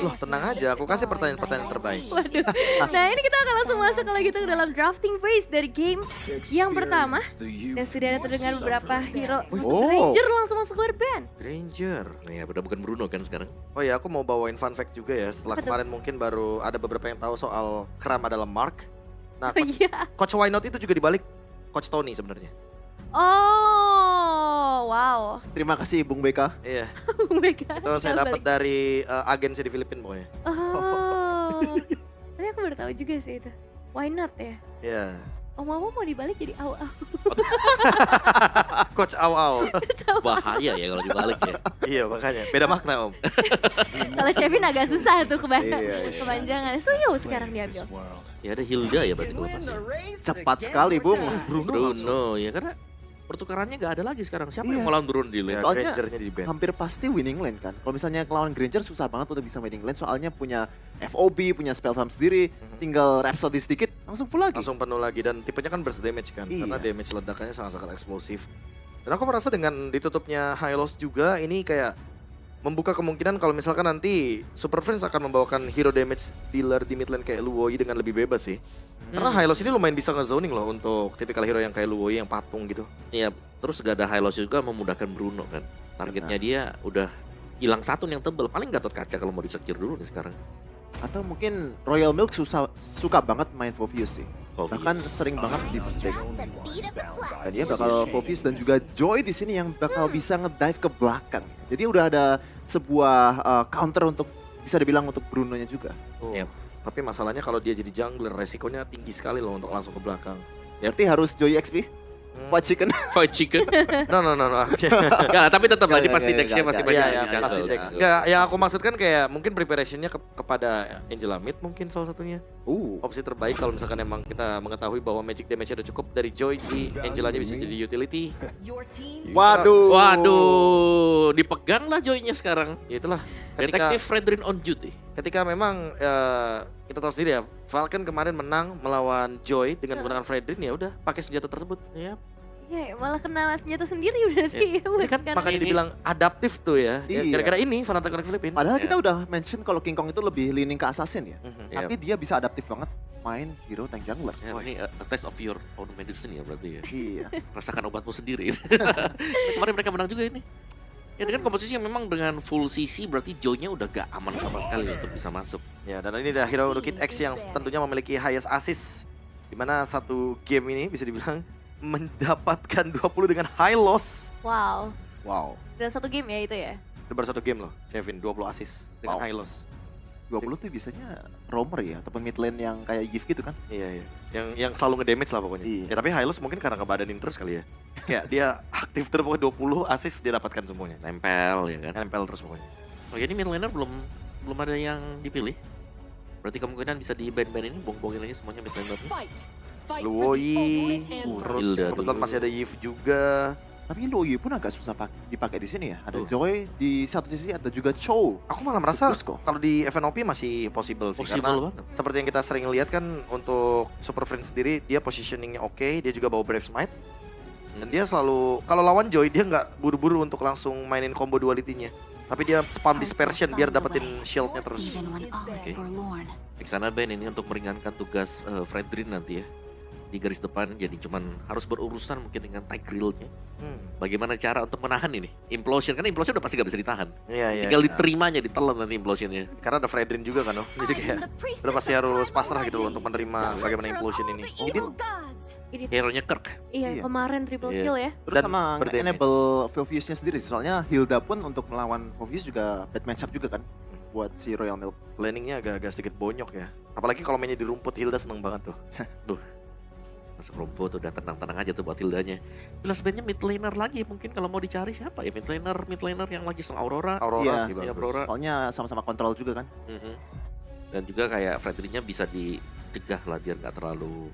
Loh tenang aja, aku kasih pertanyaan-pertanyaan terbaik. Waduh. Nah ini kita akan langsung masuk kalau gitu ke dalam drafting phase dari game yang pertama. Dan sudah ada terdengar beberapa hero. Oh. Ranger langsung masuk keluar band. Granger. Nah, ya udah bukan Bruno kan sekarang. Oh ya, aku mau bawain fun fact juga ya. Setelah Apa tuh? kemarin mungkin baru ada beberapa yang tahu soal Kram adalah Mark. Nah, Oh iya. Coach Why Not itu juga dibalik Coach Tony sebenarnya. Oh, wow. Terima kasih Bung BK. Iya, Mereka. itu saya dapat dari agen saya di Filipina pokoknya. Oh. Tapi aku baru tahu juga sih itu. Why not ya? Iya. Om-om mau dibalik jadi au. Coach Au Au. Bahaya ya kalau dibalik ya. Iya makanya, beda makna om. Kalau Kevin agak susah tuh Iya. kepanjangan. Suyo sekarang diambil. Ya ada Hilda ya berarti kalau masih. Cepat sekali Bung. Bruno ya karena pertukarannya nggak ada lagi sekarang. Siapa yang Iya. mau lawan Bruno di lane? Ya, Soalnya Grangernya di band. Hampir pasti winning lane kan. Kalau misalnya lawan Granger susah banget untuk bisa winning lane soalnya punya FOB, punya spell time sendiri, tinggal Rhapsody sedikit langsung full lagi. Langsung penuh lagi dan tipenya kan burst damage kan. Iya. Karena damage ledakannya sangat-sangat eksplosif. Dan aku merasa dengan ditutupnya High Loss juga ini kayak membuka kemungkinan kalau misalkan nanti Super Friends akan membawakan hero damage dealer di mid lane kayak Luoi dengan lebih bebas sih. Karena High Loss ini lumayan bisa nge-zoning loh untuk tipikal hero yang kayak Luoi yang patung gitu. Iya, terus gak ada high loss juga memudahkan Bruno kan. Targetnya dia udah hilang satu yang tebel. Paling Gatot Kaca kalau mau disecure dulu nih sekarang. Atau mungkin Royal Milk suka banget main Phoveus sih. Phoveus. Bahkan sering banget di first pick. Dan dia bakal Phoveus dan juga Joy di sini yang bakal bisa ngedive ke belakang. Jadi udah ada sebuah counter untuk bisa dibilang untuk Bruno-nya juga. Oh. Yep. Tapi masalahnya kalau dia jadi jungler resikonya tinggi sekali loh untuk langsung ke belakang. Berarti harus Joy XP, White Chicken. Fight chicken. No. Ya, tapi tetap lah, dia Nggak, pasti nggak, Dexnya nggak, masih nggak. banyak Iya, di ya, jungle. pasti Dex. Jungle. Nggak, yang aku maksudkan kayak mungkin preparationnya kepada Angela Mid mungkin salah satunya. Opsi terbaik kalau misalkan emang kita mengetahui bahwa magic damage udah cukup dari Joy di Angelanya bisa jadi utility. Waduh. Waduh, dipegang lah Joy-nya sekarang. Ya itulah. Ketika, Detektif Fredrin on duty. ketika memang kita tahu sendiri ya, Falcon kemarin menang melawan Joy dengan menggunakan Fredrin ya udah pakai senjata tersebut. Ya, Iya, malah kena senjata sendiri berarti ya. Ini kan bukan. makanya Ini- dibilang adaptif tuh ya. Iya. Gara-gara ini Fnatic Connect Filipina. Padahal Ya. kita udah mention kalau King Kong itu lebih leaning ke assassin ya. Mhm. Iya. Tapi dia bisa adaptif banget main hero tank jungler. Ya, ini a taste of your own medicine ya berarti ya. Iya. Rasakan obatmu sendiri. Kemarin mereka menang juga ini. Ya dengan komposisi yang memang dengan full CC berarti Joy-nya udah gak aman sama sekali untuk bisa masuk. Ya, dan ini ada hero Rukit X yang tentunya memiliki highest assist. Dimana satu game ini bisa dibilang mendapatkan 20 dengan high loss. Wow. Wow. Dalam satu game ya itu ya. Itu baru satu game loh, Kevin. 20 assist dengan Wow. high loss. 20 tuh biasanya roamer ya, ataupun mid lane yang kayak Yves gitu kan. Iya. Yang selalu nge-damage lah pokoknya. Iya. Ya tapi high loss mungkin karena ngebadanin terus kali ya. Kayak dia aktif terus pokoknya 20 assist dia dapatkan semuanya. Nempel ya kan. Nempel terus pokoknya. Oh jadi mid laner belum ada yang dipilih. Berarti kemungkinan bisa di band-band ini bong-bongin aja semuanya mid laner. Luoi, terus Hilda kebetulan dulu. masih ada Yves juga. Tapi Loye pun agak susah dipakai di sini ya. Ada Tuh. Joy di satu sisi, ada juga Chow. Aku malah merasa Terus kok. kalau di FNOP masih possible sih. Possible Karena banget. seperti yang kita sering lihat kan untuk Super Friends sendiri dia positioningnya oke, dia juga bawa Brave Smite. Dan dia selalu, kalau lawan Joy dia nggak buru-buru untuk langsung mainin combo duality-nya. Tapi dia spam dispersion biar dapetin shieldnya terus. Oke. Xana band ini untuk meringankan tugas Fredrin nanti ya. Di garis depan jadi cuman harus berurusan mungkin dengan Tigreal-nya. Bagaimana cara untuk menahan ini? Implosion, kan Implosion udah pasti gak bisa ditahan. Iya. Tinggal diterimanya, ditelan nanti Implosionnya. Karena ada Fredrin juga kan, jadi kayak udah pasti harus pasrah gitu loh untuk menerima bagaimana implosion ini. Ini Hero-nya Kirk. iya Iya. kemarin triple Iya. kill ya. Terus Dan sama berdamage. enable Phoveus-nya sendiri sih. Soalnya Hilda pun untuk melawan Phoveus juga bad matchup juga kan. Buat si Royal Milk. Landingnya agak sedikit bonyok ya. Apalagi kalau mainnya di rumput, Hilda seneng banget tuh. Masuk rumput udah tenang-tenang aja tuh buat Hildanya. Jelas bandnya mid laner lagi mungkin kalau mau dicari siapa ya mid laner yang lagi sama Aurora. Aurora Iya, sih iya, bagus. Aurora. Soalnya sama-sama kontrol juga kan. Mhm. Dan juga kayak Fredrinnya bisa dicegah lah biar nggak terlalu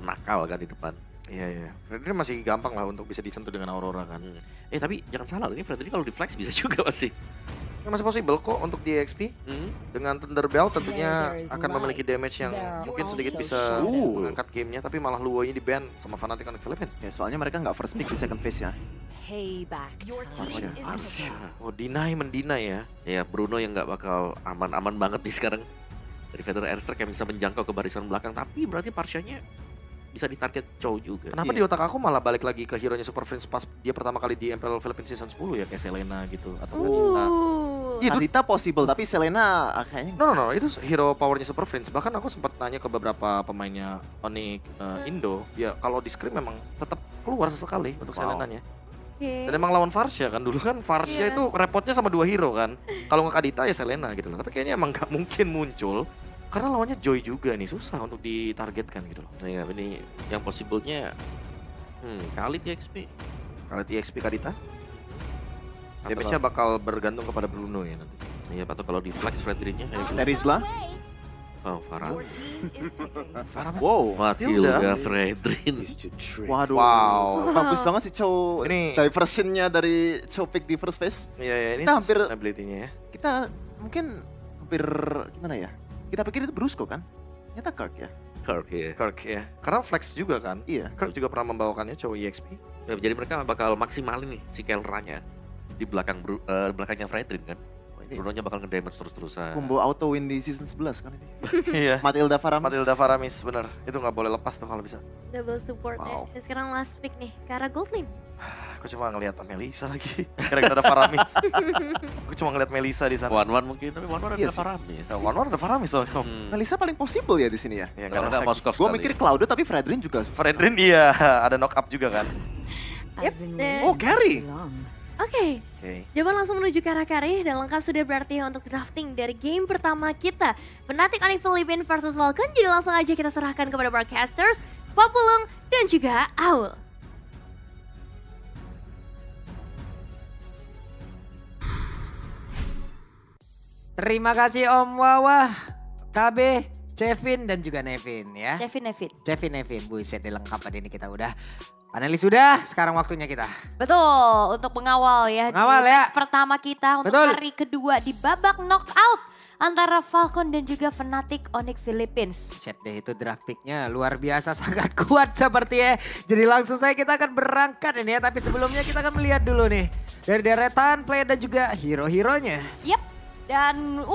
nakal kan di depan. Iya. Fredrin masih gampang lah untuk bisa disentuh dengan Aurora kan. Tapi jangan salah ini Fredrin kalau di flex bisa juga masih. Masih possible kok untuk di XP. Dengan Thunderbell tentunya akan memiliki damage yang mungkin sedikit bisa mengangkat gamenya. Tapi malah Luoy-nya di ban sama Fnatic Connect Philippines. Ya, soalnya mereka nggak first pick di second phase ya. Farsha. Oh, mendinai ya. Ya Bruno yang nggak bakal aman-aman banget nih sekarang. Dari Feather Airstrike yang bisa menjangkau ke barisan belakang. Tapi berarti Farshanya bisa ditarget Chow juga. Kenapa di otak aku malah balik lagi ke hero-nya Super Friends pas dia pertama kali di MPL Philippines Season 10 ya, kayak Selena gitu atau Kadita. Iya, Kadita possible, tapi Selena kayaknya No, itu hero powernya Super Friends. Bahkan aku sempat nanya ke beberapa pemainnya Onyx Indo, ya kalau di scrim memang tetap keluar sesekali untuk Selenanya. Dan emang lawan Farsha kan, dulu kan Farsha itu repotnya sama 2 hero kan. Kalau nggak Kadita ya Selena gitu loh. Tapi kayaknya emang nggak mungkin muncul. Karena lawannya Joy juga nih, susah untuk ditargetkan gitu loh. Nah, ya, ini yang possible-nya Khalid EXP. Khalid EXP Kadita. Damage-nya bakal bergantung kepada Bruno ya nanti. Iya, atau kalau di flex Fredrin-nya Terizla. Oh, Farah. Wow, Matilda Fredrin. waduh, Wow. bagus banget sih Chow. Ini- diversionnya dari Chow pick di first phase. Iya, ini Kita hampir- ability-nya ya. Kita mungkin hampir gimana ya? Kita pikir itu Brusco kan? Ternyata Kirk ya. Kirk ya. Kirk ya. Karena flex juga kan. Iya. Kirk juga pernah membawakannya cowok EXP. Ya, jadi mereka bakal maksimalin nih si Kelranya di belakang belakangnya Fredrin kan. Ini Bruno-nya bakal ngedamage terus-terusan. combo auto win di season 11 kan ini. Iya. Matilda Faramis. Matilda Faramis, bener. Itu nggak boleh lepas tuh kalau bisa. Double supportnya. Wow. Dan sekarang last pick nih, ke arah gold lane. Aku cuma ngelihat Melisa lagi. Kira-kira ada Faramis. Aku cuma ngelihat Melisa di sana. One mungkin, tapi One Iya ada sih. Faramis. One ada Faramis soalnya. Melissa paling possible ya di sini ya. Ya, Kalau karena nggak Moskov Gue kali. mikir Cloud tapi Fredrin juga. Fredrin iya ada knock up juga kan. Yep. Dan Oh, carry. Oke, Oke. jawaban langsung menuju ke arah carry dan lengkap sudah berarti untuk drafting dari game pertama kita. Fnatic Onyx Philippines versus Falcon, jadi langsung aja kita serahkan kepada broadcasters, Populung, dan juga Aul. Terima kasih Om Wawa, KB, Cevin dan juga Nevin ya. Nevin. Cevin, Nevin, buset deh lengkap hari ini kita udah. Panelis sudah, sekarang waktunya kita. Betul, untuk pengawal ya. Pengawal di ya. match pertama kita untuk Betul. hari kedua di babak knockout antara Falcon dan juga Fnatic Onyx Philippines. Set deh itu draft picknya luar biasa sangat kuat seperti ya. Jadi langsung saja kita akan berangkat ini ya. Tapi sebelumnya kita akan melihat dulu nih. Dari deretan player dan juga hero-heronya. Yep. Dan 3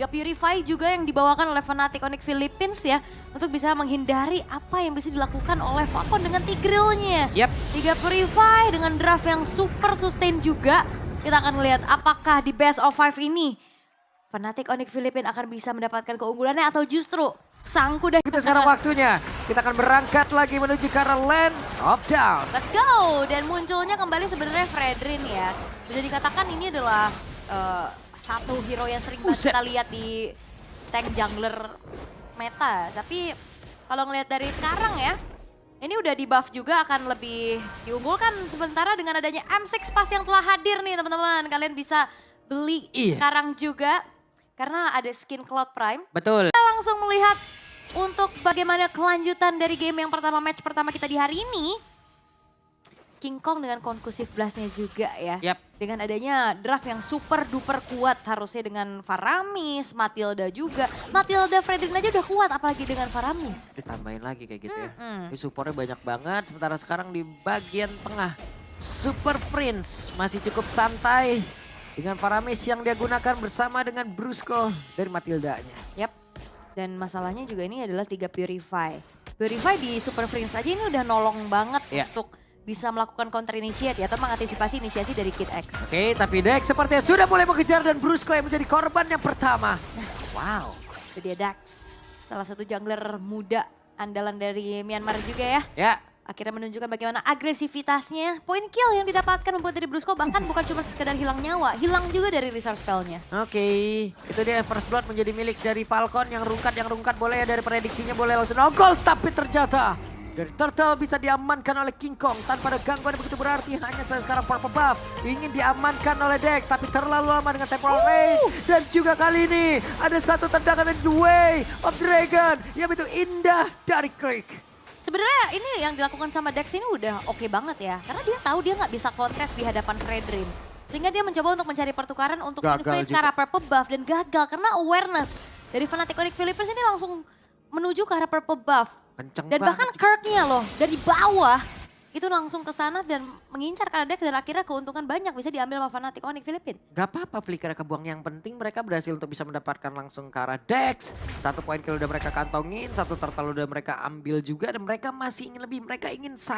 Purify juga yang dibawakan oleh Fnatic Onyx Philippines ya. Untuk bisa menghindari apa yang bisa dilakukan oleh Falcon dengan Tigreal-nya. Yep. 3 Purify dengan draft yang super sustain juga. Kita akan melihat apakah di best of 5 ini Fnatic Onyx Philippines akan bisa mendapatkan keunggulannya atau justru sang kuda. Itu sekarang waktunya. Kita akan berangkat lagi menuju ke arah land of down. Let's go! Dan munculnya kembali sebenarnya Fredrin ya. Bisa dikatakan ini adalah satu hero yang sering banget Buset. kita lihat di tank jungler meta. Tapi kalau ngelihat dari sekarang ya, ini udah di buff juga akan lebih diunggulkan. Sementara dengan adanya M6 Pass yang telah hadir nih teman-teman. Kalian bisa beli Iya. sekarang juga karena ada skin Cloud Prime. Betul. Kita langsung melihat untuk bagaimana kelanjutan dari game yang pertama, match pertama kita di hari ini. King Kong dengan conclusive blast-nya juga ya. Yap. Dengan adanya draft yang super duper kuat harusnya dengan Faramis, Matilda juga. Matilda Fredrin aja udah kuat apalagi dengan Faramis. Ditambahin lagi kayak gitu ya. Mm-mm. Ini supportnya banyak banget. Sementara sekarang di bagian tengah. Super Prince masih cukup santai. Dengan Faramis yang dia gunakan bersama dengan Brusco dari Matildanya. Yap. Dan masalahnya juga ini adalah 3 Purify. Purify di Super Prince aja ini udah nolong banget Iya. untuk bisa melakukan counter initiate atau mengantisipasi inisiasi dari Kid X. Oke, tapi Dex sepertinya sudah mulai mengejar dan Brusco yang menjadi korban yang pertama. Wow. Itu dia Dax, salah satu jungler muda andalan dari Myanmar juga ya. Ya, Akhirnya menunjukkan bagaimana agresivitasnya. Poin kill yang didapatkan membuat dari Brusco bahkan bukan cuma sekedar hilang nyawa, hilang juga dari resource spellnya. oke. Itu dia First Blood menjadi milik dari Falcon yang rungkat boleh ya dari prediksinya boleh langsung nongol. Tapi ternyata dari Turtle bisa diamankan oleh King Kong tanpa ada gangguan yang begitu berarti. Hanya saya sekarang purple buff ingin diamankan oleh Dex tapi terlalu lama dengan temporal range. Dan juga kali ini ada satu tendangan dari The Way of Dragon yang begitu indah dari Creek. Sebenarnya ini yang dilakukan sama Dex ini udah oke banget ya. Karena dia tahu dia nggak bisa contest di hadapan Fredrin. Sehingga dia mencoba untuk mencari pertukaran untuk Gagal inflate juga. ke arah purple buff dan gagal karena awareness dari Fnatic Onyx Philippines ini langsung menuju ke arah purple buff. Kenceng Dan banget. bahkan Kirk-nya loh dari bawah itu langsung ke sana dan mengincar karena Dex dan akhirnya keuntungan banyak bisa diambil sama Fnatic Onyx Philippines. Gak apa-apa Flicker kebuang, yang penting mereka berhasil untuk bisa mendapatkan langsung ke arah Dex. 1 poin kill udah mereka kantongin, 1 turtle udah mereka ambil juga dan mereka masih ingin lebih. Mereka ingin 1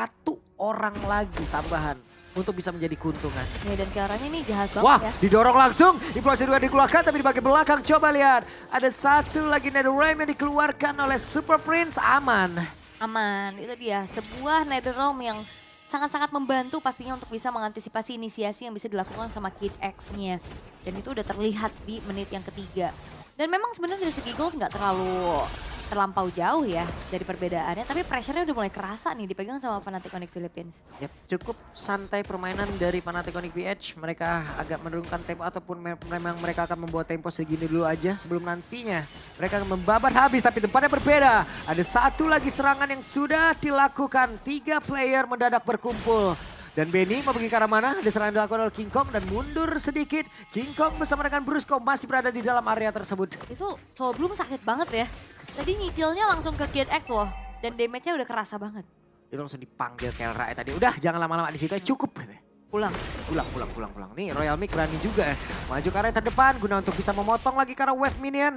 orang lagi tambahan untuk bisa menjadi keuntungan. Ya dan Kelranya ini jahat banget Wah, ya. didorong langsung, implosi juga dikeluarkan tapi di bagian belakang coba lihat. Ada 1 lagi Netherrealm yang dikeluarkan oleh Super Prince, aman. Aman, itu dia. Sebuah Netherrealm yang sangat-sangat membantu pastinya untuk bisa mengantisipasi inisiasi yang bisa dilakukan sama Kid X-nya. Dan itu udah terlihat di menit yang ketiga. Dan memang sebenarnya dari segi gold nggak terlampau jauh ya dari perbedaannya. Tapi pressure-nya udah mulai kerasa nih dipegang sama Fnatic Onyx Philippines. Yap, cukup santai permainan dari Fnatic Onyx VH. Mereka agak menurunkan tempo ataupun memang mereka akan membawa tempo segini dulu aja sebelum nantinya mereka akan membabat habis. Tapi tempatnya berbeda. Ada 1 lagi serangan yang sudah dilakukan. 3 player mendadak berkumpul. Dan Benny mau pergi ke arah mana? Ada serangan dilakukan oleh King Kong dan mundur sedikit. King Kong bersama dengan Brusco masih berada di dalam area tersebut. Itu Soul Bloom sakit banget ya. Tadi nyicilnya langsung ke Kid X loh. Dan damage-nya udah kerasa banget. Itu langsung dipanggil Kelra tadi. Udah jangan lama-lama di situ ya, cukup. Pulang. Nih Royal Mick berani juga ya. Maju ke area terdepan guna untuk bisa memotong lagi karena wave minion.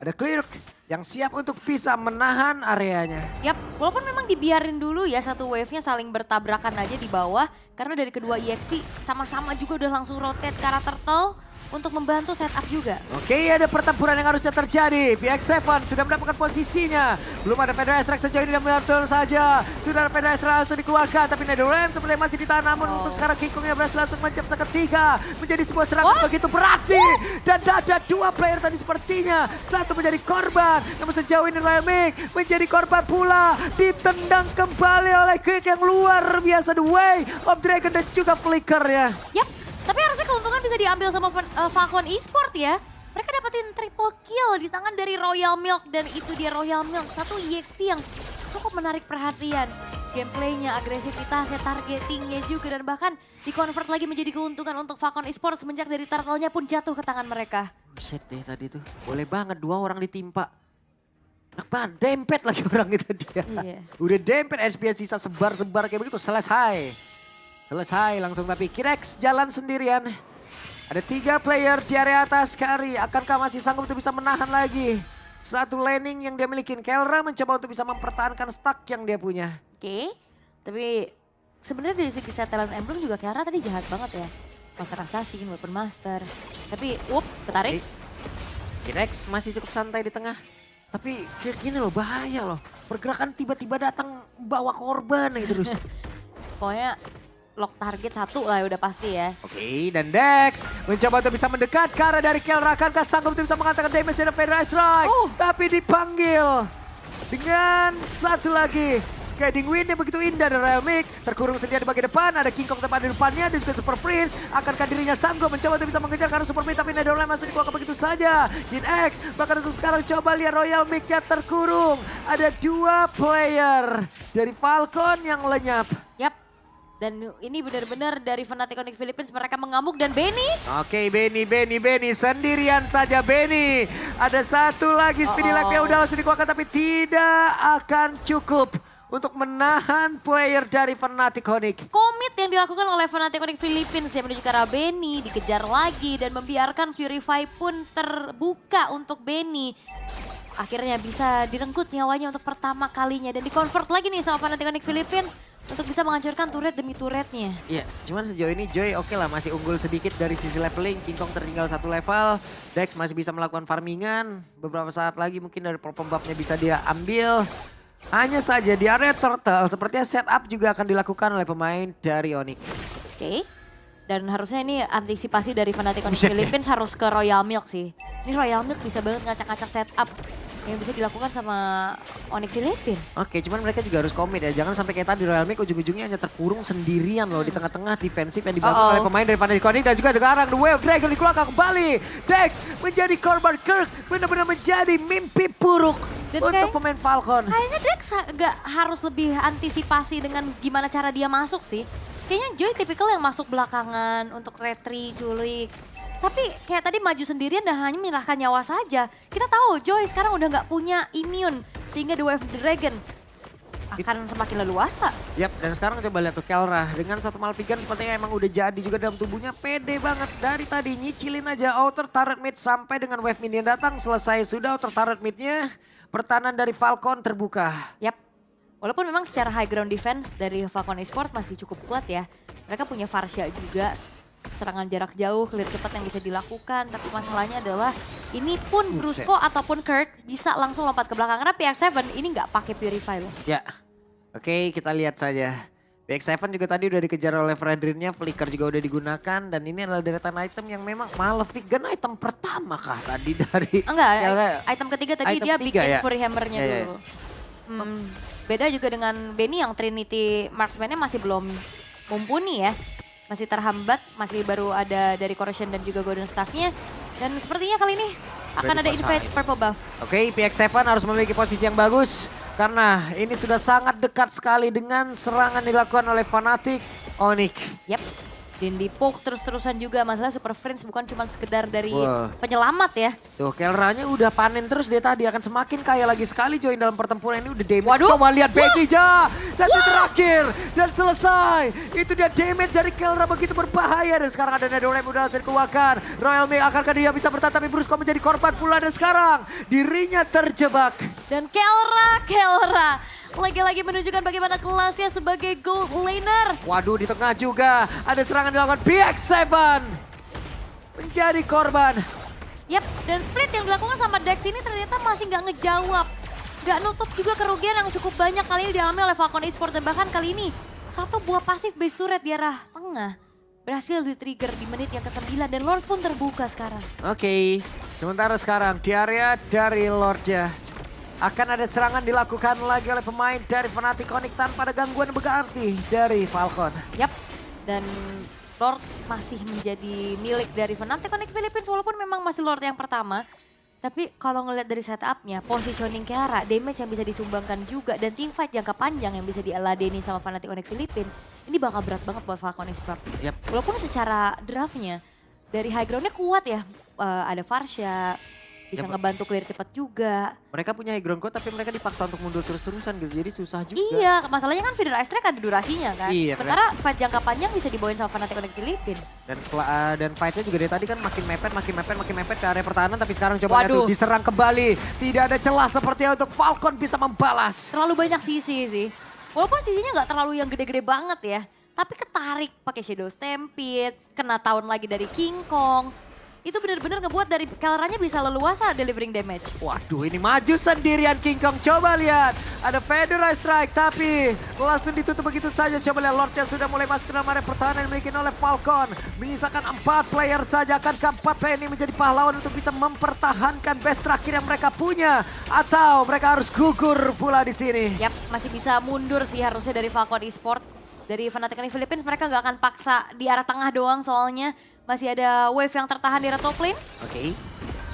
Ada Clear yang siap untuk bisa menahan areanya. Yap, walaupun memang dibiarin dulu ya satu wave-nya saling bertabrakan aja di bawah. Karena dari kedua EXP sama-sama juga udah langsung rotate ke arah turtle untuk membantu setup juga. Oke, ada pertempuran yang harusnya terjadi. PX7 sudah mendapatkan posisinya. Belum ada Pedro Extract sejauh ini dan betul saja. Sudah ada Pedro Extract langsung dikeluarkan. Tapi Netherrealm sepertinya masih ditahan. Namun untuk sekarang King Kong yang berhasil langsung menjam seketika. Menjadi sebuah serangan begitu berarti. Dan ada 2 player tadi sepertinya. 1 menjadi korban. Namun sejauh ini Royal Mick menjadi korban pula. Ditendang kembali oleh Quick yang luar biasa. The Way of Dragon dan juga Flicker ya. Yap, tapi harusnya keuntungan bisa diambil sama Falcon Esport ya. Mereka dapetin triple kill di tangan dari Royal Milk. Dan itu dia Royal Milk, 1 EXP yang cukup menarik perhatian. Gameplaynya, agresivitasnya, targetingnya juga. Dan bahkan di-convert lagi menjadi keuntungan untuk Falcon Esport semenjak dari turtle-nya pun jatuh ke tangan mereka. Buset deh tadi tuh, boleh banget 2 orang ditimpa. Enak banget, dempet lagi orang itu dia. Iya. Udah dempet SPS sisa sebar-sebar kayak begitu, selesai langsung. Tapi Kirex jalan sendirian. Ada 3 player di area atas. Kari akankah masih sanggup untuk bisa menahan lagi 1 laning yang dia miliki? Kelra mencoba untuk bisa mempertahankan stack yang dia punya. Oke, tapi sebenarnya dari segi set talent emblem juga Kiara tadi jahat banget ya. Master Assassin, Weapon Master. Tapi, ketarik. Kirex masih cukup santai di tengah. Tapi kayak gini loh, bahaya loh. Pergerakan tiba-tiba datang bawa korban gitu terus. Pokoknya lock target 1 lah udah pasti ya. Oke, dan Dex mencoba untuk bisa mendekat ke arah dari Kelra. Akankah sanggup untuk bisa mengatakan damage dari Federal Strike? Tapi dipanggil dengan 1 lagi. Guiding Wind yang begitu indah dari Royal Mick. Terkurung sedia di bagian depan. Ada King Kong tepat di depannya. Dan juga Super Prince. Akankah dirinya sanggup mencoba untuk bisa mengejar karena Super Prince. Tapi Netherrealm masih dikeluarkan begitu saja. Kid X. Bahkan untuk sekarang coba lihat Royal Mick-nya terkurung. Ada 2 player dari Falcon yang lenyap. Yap. Dan ini benar-benar dari Fnatic Onyx Philippines mereka mengamuk dan Benny. Oke, Benny sendirian saja Benny. Ada 1 lagi Speedy Life yang udah langsung dikeluarkan tapi tidak akan cukup untuk menahan player dari Fnatic Onyx. Komit yang dilakukan oleh Fnatic Onyx Philippines yang menuju ke arah Benny dikejar lagi dan membiarkan Purify pun terbuka untuk Benny. Akhirnya bisa direnggut nyawanya untuk pertama kalinya dan di-convert lagi nih sama Fnatic Onyx Philippines untuk bisa menghancurkan turret demi turretnya. Iya, cuman sejauh ini Joy oke lah masih unggul sedikit dari sisi leveling. King Kong tertinggal 1 level. Dex masih bisa melakukan farmingan. Beberapa saat lagi mungkin dari pembabnya bisa dia ambil. Hanya saja di area turtle sepertinya setup juga akan dilakukan oleh pemain dari Onyx. Oke. Dan harusnya ini antisipasi dari Fnatic Onyx Philippines harus ke Royal Milk sih. Ini Royal Milk bisa banget ngacak-ngacak setup yang bisa dilakukan sama Onyx Philippines. Oke, cuman mereka juga harus komit ya. Jangan sampai kayak tadi Royal Mick ujung-ujungnya hanya terkurung sendirian loh di tengah-tengah defensif yang dibantu oleh pemain dari Fnatic Onyx dan juga sekarang The Way of Dragon dikeluarkan kembali. Dex menjadi korban Kirk, benar-benar menjadi mimpi buruk Dan untuk pemain Falcon. Kayaknya Dex gak harus lebih antisipasi dengan gimana cara dia masuk sih. Kayaknya Joy tipikal yang masuk belakangan untuk retry, culik. Tapi kayak tadi maju sendirian dan hanya menyerahkan nyawa saja. Kita tahu Joy sekarang udah gak punya immune sehingga The Wave of the Dragon akan semakin leluasa. Yap, dan sekarang coba lihat tuh Kelra dengan satu Malfigan sepertinya emang udah jadi juga dalam tubuhnya, pede banget dari tadi nyicilin aja outer turret mid sampai dengan wave minion datang, selesai sudah outer turret midnya, pertahanan dari Falcon terbuka. Yap, walaupun memang secara high ground defense dari Falcon Esports masih cukup kuat ya. Mereka punya Varsha juga, serangan jarak jauh, clear cepat yang bisa dilakukan. Tapi masalahnya adalah ini pun Brusco ataupun Kirk bisa langsung lompat ke belakang. Karena PX7 ini nggak pakai Purify loh. Ya, oke kita lihat saja. BX7 juga tadi udah dikejar oleh Fredrinnya, Flicker juga udah digunakan. Dan ini adalah deretan item yang memang Malefican item pertama kah tadi dari... Enggak, Kelra? item ketiga tadi Item dia ketiga bikin ya? Fury Hammer-nya Ya, ya. dulu. Beda juga dengan Benny yang Trinity Marksman-nya masih belum mumpuni ya. Masih terhambat, masih baru ada dari Corrosion dan juga Golden Staff-nya. Dan sepertinya kali ini akan ada invade purple buff. Oke, PX7 harus memiliki posisi yang bagus. Karena ini sudah sangat dekat sekali dengan serangan dilakukan oleh Fnatic Onyx. Yap, dan di poke terus-terusan juga. Masalah Super Friends bukan cuma sekedar dari Wah. penyelamat ya. Tuh, Kelranya udah panen terus dia tadi, akan semakin kaya lagi sekali join dalam pertempuran ini udah damage. Waduh. Coba lihat Begija, satu terakhir dan selesai. Itu dia damage dari Kelra begitu berbahaya dan sekarang ada Netherlands udah langsung dikeluarkan. Royal Mink akankah dia bisa bertahan tapi Brusco menjadi korban pula dan sekarang dirinya terjebak. Dan Kelra lagi-lagi menunjukkan bagaimana kelasnya sebagai gold laner. Waduh, di tengah juga ada serangan dilakukan PX7 menjadi korban. Yap, dan split yang dilakukan sama Dex ini ternyata masih nggak ngejawab. Nggak nutup juga kerugian yang cukup banyak kali ini dialami oleh Falcon Esports. Dan bahkan kali ini satu buah pasif base turret di arah tengah berhasil di-trigger di menit yang ke-9 dan Lord pun terbuka sekarang. Oke, sementara sekarang di area dari Lordnya akan ada serangan dilakukan lagi oleh pemain dari Fnatic Onyx tanpa ada gangguan berarti dari Falcon. Yap, dan Lord masih menjadi milik dari Fnatic Onyx Philippines walaupun memang masih Lord yang pertama. Tapi kalau ngelihat dari setupnya, positioning Kelra, damage yang bisa disumbangkan juga, dan teamfight jangka panjang yang bisa dialadeni sama Fnatic Onyx Philippines, ini bakal berat banget buat Falcon Esports. Yap. Walaupun secara draftnya, dari high groundnya kuat ya, ada Varsha, bisa Yap. ngebantu clear cepat juga. Mereka punya high ground code tapi mereka dipaksa untuk mundur terus-terusan gitu, jadi susah juga. Iya, masalahnya kan feeder ice track ada durasinya kan. Iya, Sementara fight jangka panjang bisa dibawain sama Fnatic Onyx Philippines. Dan fightnya juga dari tadi kan makin mepet ke area pertahanan, tapi sekarang coba lihat Waduh. tuh diserang kembali. Tidak ada celah sepertinya untuk Falcon bisa membalas. Terlalu banyak sisi sih. Walaupun sisinya nggak terlalu yang gede-gede banget ya. Tapi ketarik pakai Shadow Stampede, kena tahun lagi dari King Kong. Itu benar-benar ngebuat dari Kelranya bisa leluasa delivering damage. Waduh, ini maju sendirian King Kong. Coba lihat, ada Federal Strike tapi langsung ditutup begitu saja. Coba lihat Lordnya sudah mulai masuk ke dalam area pertahanan yang dimiliki oleh Falcon. Menyisakan 4 player saja. Akankah 4 player ini menjadi pahlawan untuk bisa mempertahankan base terakhir yang mereka punya? Atau mereka harus gugur pula di sini? Yap, masih bisa mundur sih harusnya dari Falcon Esports. Dari Fnatic Onyx Philippines mereka nggak akan paksa di arah tengah doang soalnya. Masih ada wave yang tertahan di arah top lane. Oke,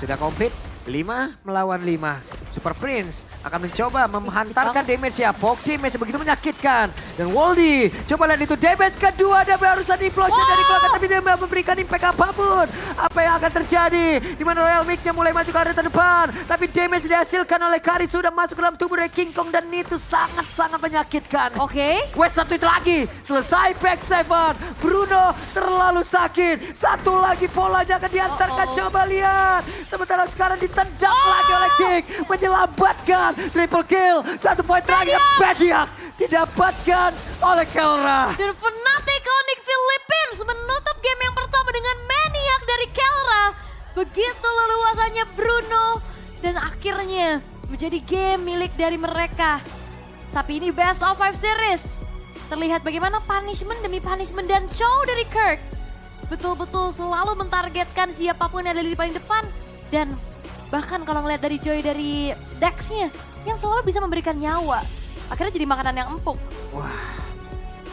sudah komplit. 5 melawan 5. Super Prince akan mencoba menghantarkan damage ya. Poke damage begitu menyakitkan. Dan Woldy, coba lihat itu damage kedua. Dan barusan implosion dari keluarga. Tapi dia memberikan impact apapun. Apa yang akan terjadi? Dimana Royal Mix-nya mulai maju ke arah terdepan. Tapi damage dihasilkan oleh Kari sudah masuk ke dalam tubuh dari King Kong. Dan itu sangat-sangat menyakitkan. Oke. West satu itu lagi. Selesai PX7. Bruno terlalu sakit. Satu lagi polanya akan diantarkan. Coba lihat. Sementara sekarang ditendang lagi oleh King. Menyelamatkan. Triple kill. 1 poin terakhir. Bediak didapatkan oleh Kelra. Dan Fnatic Onyx Philippines menutup game yang pertama dengan Maniac dari Kelra. Begitu leluasanya Bruno. Dan akhirnya menjadi game milik dari mereka. Tapi ini best of 5 series. Terlihat bagaimana punishment demi punishment dan show dari Kirk. Betul-betul selalu mentargetkan siapapun yang ada di paling depan. Dan bahkan kalau ngeliat dari Joy dari Dex-nya yang selalu bisa memberikan nyawa. Akhirnya jadi makanan yang empuk.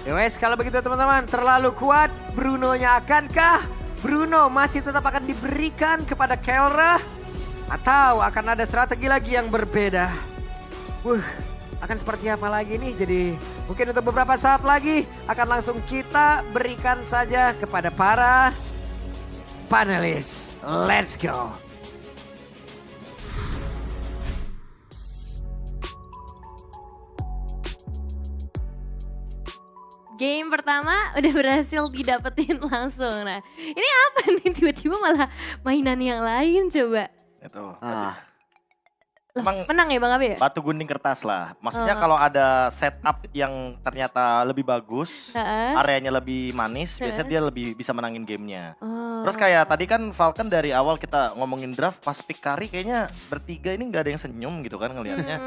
Yowes, kalau begitu teman-teman, terlalu kuat Bruno-nya. Akankah Bruno masih tetap akan diberikan kepada Kelra? Atau akan ada strategi lagi yang berbeda? Akan seperti apa lagi nih? Jadi mungkin untuk beberapa saat lagi akan langsung kita berikan saja kepada para panelis. Let's go! game pertama udah berhasil didapetin langsung. Nah ini apa nih tiba-tiba malah mainan yang lain coba. Itu. Lah, menang ya Bang Abe ya? Batu gunting kertas lah. Maksudnya kalau ada setup yang ternyata lebih bagus, Heeh. areanya lebih manis, biasanya dia lebih bisa menangin gamenya. Oh. Terus kayak tadi kan Falcon dari awal kita ngomongin draft, pas pick Kari kayaknya bertiga ini nggak ada yang senyum gitu kan ngelihatnya.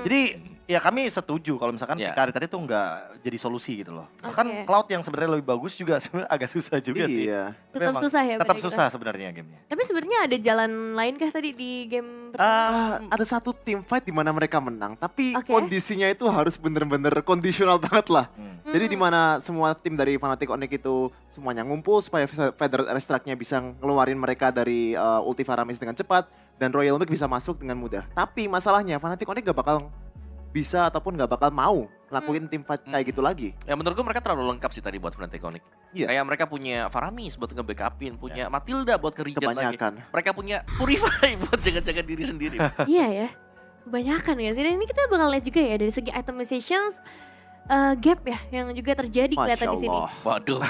Jadi ya kami setuju kalau misalkan Ya. pick Kari tadi tuh nggak jadi solusi gitu loh. Bahkan Oke. Cloud yang sebenarnya lebih bagus juga sebenarnya agak susah juga sih. Iya. Tapi Tetap emang susah ya Tetap beda susah sebenarnya gamenya. Tapi sebenarnya ada jalan lain kah tadi di game pertama? Ada satu team fight di mana mereka menang, tapi Oke. kondisinya itu harus bener-bener kondisional banget lah. Jadi di mana semua tim dari Fnatic Onyx itu semuanya ngumpul supaya Federal Airstrike-nya bisa ngeluarin mereka dari ulti Faramis dengan cepat dan Royal Mix bisa masuk dengan mudah. Tapi masalahnya Fnatic Onyx gak bakal bisa ataupun gak bakal mau lakuin team fight kayak gitu lagi. Ya menurut gue mereka terlalu lengkap sih tadi buat Fnatic Onyx. Iya. Kayak mereka punya Faramis buat nge-backupin, punya Matilda buat ke-regen lagi. Kebanyakan. Mereka punya Purify buat jaga-jaga diri sendiri. Iya ya, kebanyakan ya sih. Dan ini kita bakal lihat juga ya dari segi itemizations gap ya yang juga terjadi kelihatan di sini. Allah. Waduh,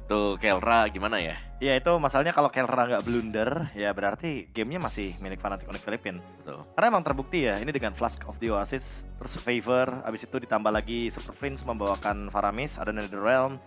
tuh Kelra gimana ya? Ya itu masalahnya kalau Kelra nggak blunder, ya berarti gamenya masih milik Fnatic Onyx Philippines. Betul. Karena emang terbukti ya, ini dengan Flask of the Oasis, terus Favor, abis itu ditambah lagi Super Prince membawakan Faramis, ada NetherRealm.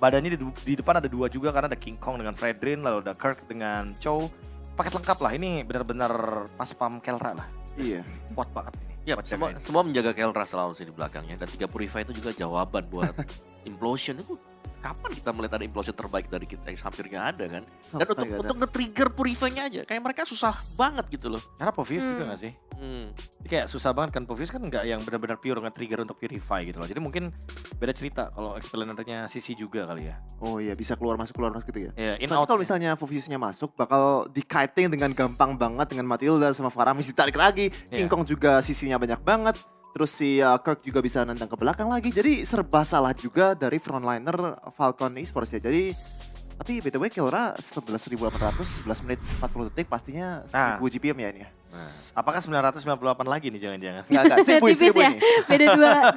Badannya di depan ada dua juga karena ada King Kong dengan Fredrin, lalu ada Kirk dengan Chow. Paket lengkap lah, ini benar-benar pas pam Kelra lah. Iya. Kuat banget ini. Ya, Buat semua, jagain. semua menjaga Kelra selalu sih di belakangnya. Dan 3 Purify itu juga jawaban buat Implosion itu. Kapan kita melihat ada Implosion terbaik dari kita? Hampir nggak ada kan? Sama Dan sekali nggak ada. untuk nge-trigger Purify-nya aja. Kayak mereka susah banget gitu loh. Karena Povius juga gak sih? Hmm. Jadi kayak susah banget kan, Povius kan nggak yang benar-benar pure nge-trigger untuk Purify gitu loh. Jadi mungkin beda cerita kalau explainer-nya Sisi juga kali ya. Oh iya, bisa keluar masuk gitu ya. Ya, in Tapi out. kalau misalnya Foviusnya masuk, bakal di-kiting dengan gampang banget dengan Matilda sama Faramis ditarik lagi. Iya. King Kong juga sisinya banyak banget. Terus si Kirk juga bisa nendang ke belakang lagi. Jadi serba salah juga dari frontliner Falcon Esports ya. Jadi, tapi BTW Kelra 11.800, 11 menit 40 detik pastinya 1000 GPM ya ini ya. Apakah 998 lagi nih jangan-jangan? Enggak, 1000 Tipis ya, ini. beda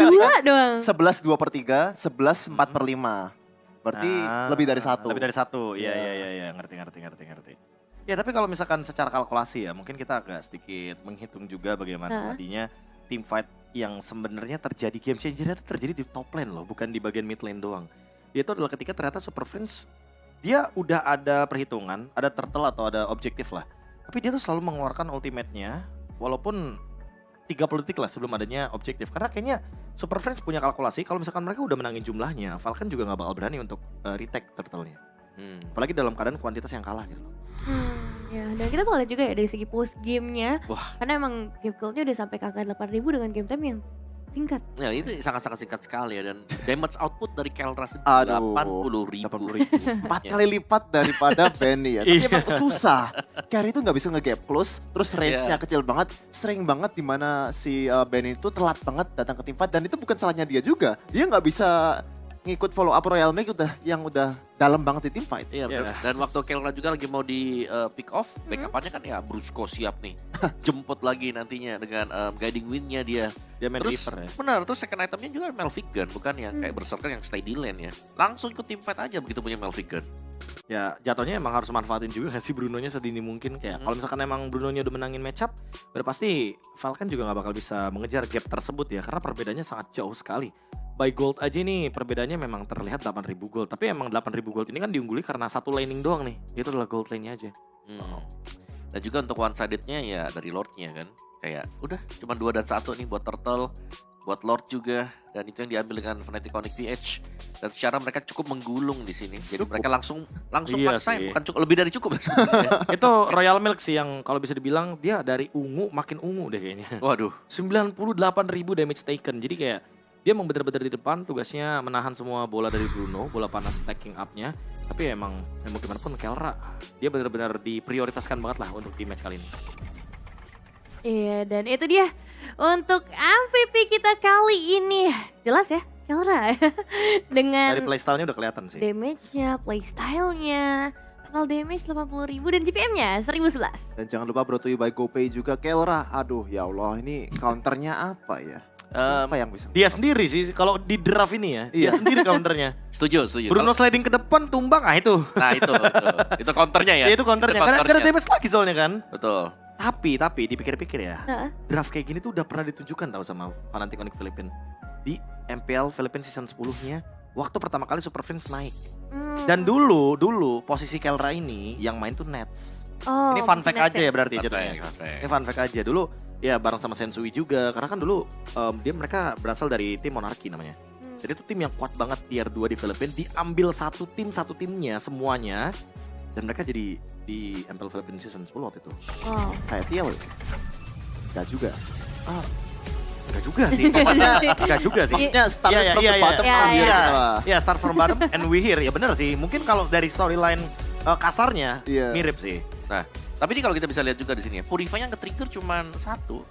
dua doang. 11 2 per 3, 11 4 per 5. Berarti lebih dari satu. Lebih dari satu, iya ngerti. Ya tapi kalau misalkan secara kalkulasi ya, mungkin kita agak sedikit menghitung juga bagaimana tadinya team fight yang sebenarnya terjadi game changer itu terjadi di top lane loh, bukan di bagian mid lane doang. Itu adalah ketika ternyata Super Friends dia udah ada perhitungan, ada turtle atau ada objektif lah. Tapi dia tuh selalu mengeluarkan ultimate-nya walaupun 30 detik lah sebelum adanya objektif. Karena kayaknya Super Friends punya kalkulasi kalau misalkan mereka udah menangin jumlahnya, Falcon juga gak bakal berani untuk retake turtle-nya. Apalagi dalam keadaan kuantitas yang kalah gitu loh. Ya, dan kita bakal lihat juga ya dari segi post game-nya. Wah. Karena emang game gold-nya udah sampai ke angka 8.000 dengan game time yang singkat. Ya itu sangat-sangat singkat sekali ya. Dan damage output dari Kelra sendiri Aduh, 80.000. 4 kali lipat daripada Benny ya. Tapi emang susah. Carry itu nggak bisa nge-gap close, terus range-nya kecil banget. Sering banget dimana si Benny itu telat banget datang ke tim fight. Dan itu bukan salahnya dia juga. Dia nggak bisa ngikut follow up Royal Make yang udah dalam banget di team fight. Iya betul. Dan waktu Kelra juga lagi mau di pick off, backup-nya kan ya Brusco siap nih. Jemput lagi nantinya dengan guiding wind-nya dia. Dia main Terus Reaper ya. benar, terus second itemnya juga Malfigan, bukan yang kayak Berserker yang stay di lane ya. Langsung ikut team fight aja begitu punya Malfigan. Ya jatuhnya emang harus manfaatin juga kan sih Bruno-nya sedini mungkin. Kayak kalau misalkan emang Bruno-nya udah menangin matchup, udah pasti Falcon juga gak bakal bisa mengejar gap tersebut ya. Karena perbedaannya sangat jauh sekali. By gold aja nih perbedaannya memang terlihat 8.000 gold. Tapi emang 8.000 gold ini kan diungguli karena satu laning doang nih. Itu adalah gold lane-nya aja. Dan juga untuk one sided-nya ya dari Lord-nya kan. Kayak udah cuma 2 dan 1 nih buat Turtle, buat Lord juga. Dan itu yang diambil dengan Fnatic Onyx PH. Dan secara mereka cukup menggulung di sini. Jadi mereka langsung Iya maksain, sih. bukan cukup, lebih dari cukup sebenarnya. Itu Royal Milk sih yang kalau bisa dibilang dia dari ungu makin ungu deh kayaknya. Waduh. 98.000 damage taken. Jadi kayak dia emang bener-bener di depan, tugasnya menahan semua bola dari Bruno, bola panas stacking up-nya. Tapi emang mau gimana pun Kelra, dia bener-bener diprioritaskan banget lah untuk di match kali ini. Iya, dan itu dia untuk MVP kita kali ini. Jelas ya, Kelra. Dengan Dari playstyle-nya udah kelihatan sih. damage-nya, playstyle-nya, total damage 80.000 dan GPM-nya 1011. Dan jangan lupa brought to you by GoPay juga Kelra. Aduh ya Allah, ini counternya apa ya? Siapa yang bisa? Dia sendiri sih kalau di draft ini ya. Dia Iya. sendiri counternya. Setuju. Bruno sliding ke depan tumbang, itu. Nah itu counternya ya. Ya, itu counternya. Karena damage lagi soalnya kan. Betul. Tapi dipikir-pikir ya. Heeh. Draft kayak gini tuh udah pernah ditunjukkan tahu sama Fnatic Onyx Philippines. Di MPL Philippines season 10-nya. Waktu pertama kali Super Friends naik. Dan dulu posisi Kelra ini yang main tuh Nets. Oh, Ini fun fact Net aja ya berarti Fun jatuhnya. fact, fun fact. Ini fun fact aja dulu ya bareng sama Sensui juga karena kan dulu mereka berasal dari tim Monarchy namanya. Jadi itu tim yang kuat banget tier 2 di Filipina, diambil satu timnya semuanya dan mereka jadi di MPL Philippines season 10 waktu itu. Wow. Kayak Tiel ya? Gak juga. Enggak juga sih. Enggak juga sih. Maksudnya start Iya, from iya, the iya. bottom Iya, from here iya. gitu lah. Ya start from bottom and we here. Ya bener sih. Mungkin kalau dari storyline kasarnya Iya. mirip sih. Nah, tapi ini kalau kita bisa lihat juga di sini ya, Purify yang ke-trigger cuman satu.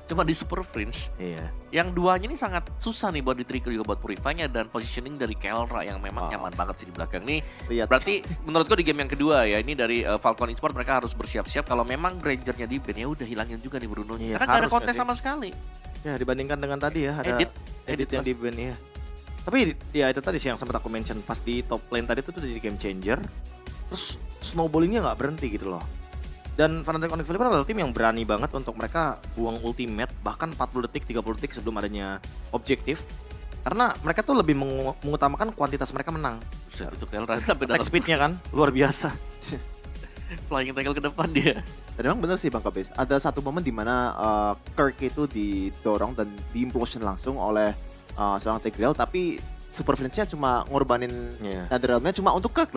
Cuma di Super Fringe. Iya. Yang duanya ini sangat susah nih buat di-trigger juga buat Purify-nya dan positioning dari Kelra yang memang nyaman banget sih di belakang nih. Lihat. Berarti menurutku di game yang kedua ya, ini dari Falcon Esports mereka harus bersiap-siap kalau memang Granger-nya di ban ya udah hilangin juga nih Bruno. Iya, Karena gak ada harus kontes nggak sih? sama sekali. Ya dibandingkan dengan tadi ya ada edit yang di ban ya. Tapi ya itu tadi sih yang sempat aku mention pas di top lane tadi itu tuh jadi game changer. Terus snowballingnya nggak berhenti gitu loh. Dan Fnatic Onyx Philippines adalah tim yang berani banget untuk mereka buang ultimate bahkan 40 detik, 30 detik sebelum adanya objektif. Karena mereka tuh lebih mengutamakan kuantitas mereka menang. Buset, itu Kelra sampai dalam Attack speed-nya kan luar biasa. flying tackle ke depan dia. Dan memang bener sih Bang Kabes, ada satu momen di mana Kirk itu didorong dan di-implosion langsung oleh seorang Tigreal, tapi Super Friends-nya cuma ngorbanin Iya. Netherrealm-nya cuma untuk Kirk